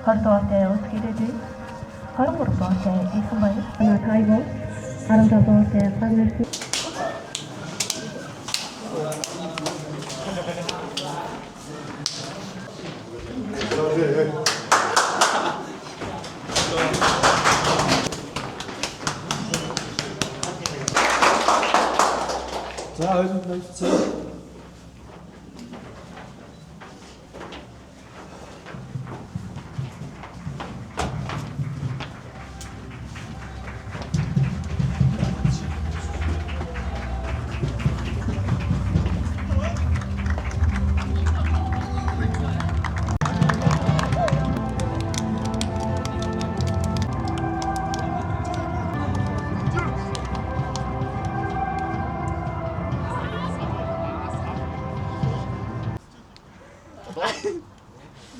22번째 오스키르지, 23번째 이승만, 하나 타이거, 44번째 박일수. 자, 나이스.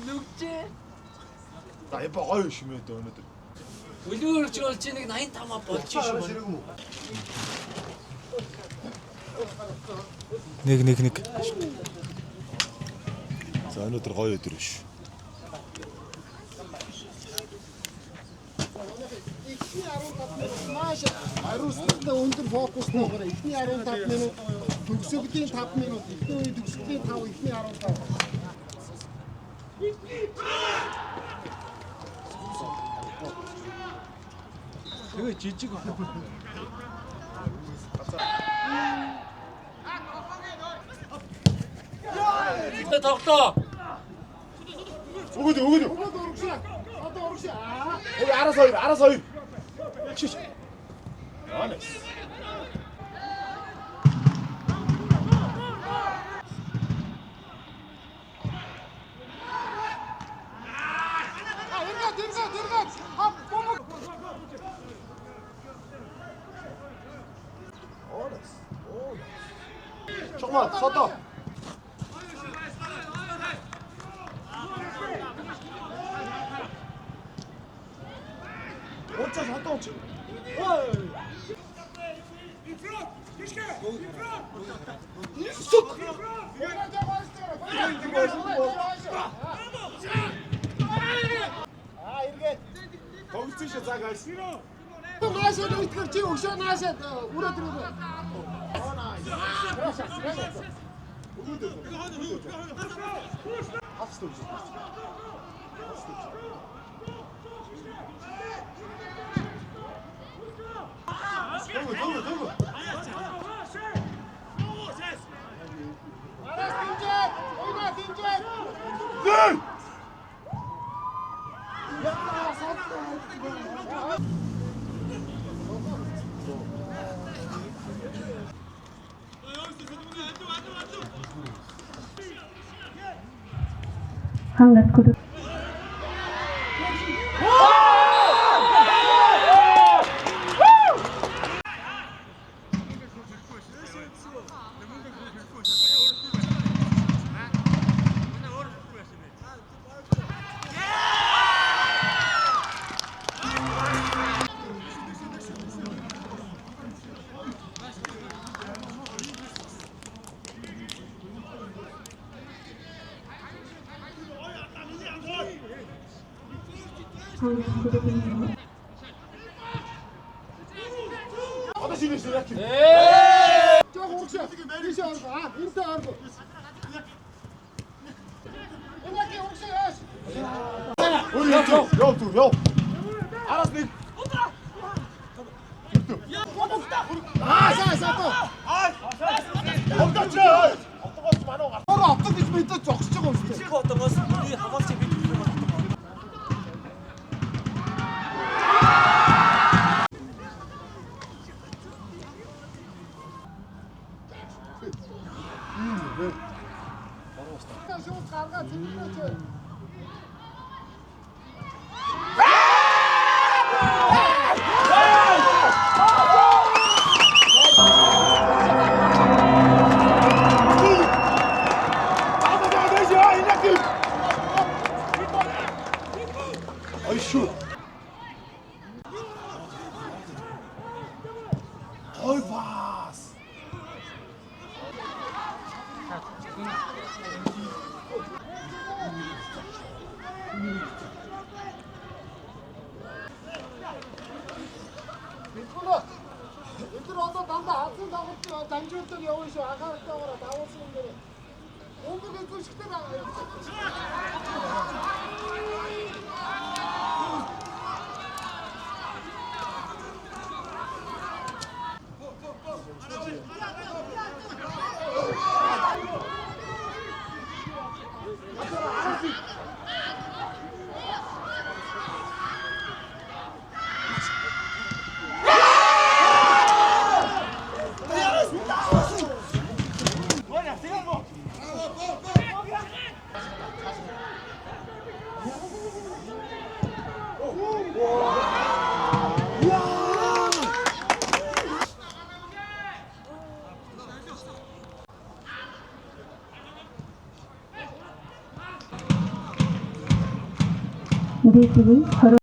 눅지? 나 예뻐. 아유 심했다 오늘들. 우리를 찍을지는 나인 타마 버치시면. ник. За өнөөдөр гоё өдөр биш. Эхний 15 маш хариуцлагатай өндөр фокусноор эхний 15 минут төгсгөлийн 5 минут эхний үе төгсгөлийн 5 эхний 15 되게 지치고. 덕덕. 오거든. 어떤 오르시야 거기 알아서 해. 치시. 아네스. 들어가 조금만 섰다. 어쩌지 갔다 오지. 거기 쓰셔 자가 싫어. 나셔 이거 지금 오셔 나셔 울어 들어도 한갓 그룹. 아저씨 있어 약해. 저 혹시 이시 알고 인터 알고 이렇게 혹시 우리 형. 알았어. 엉덩치야. 엉덩치 많아. 바로 앞쪽에 좀 있다 적시적 없을 때 어떤 것은 우리 하박세 밑으로. 지금 가가 들리는 거 아이쇼. 어이 파스. 이슈 아까 떠오라 나오시는 거는 온도가 또 식더라. 우리 집은 걸어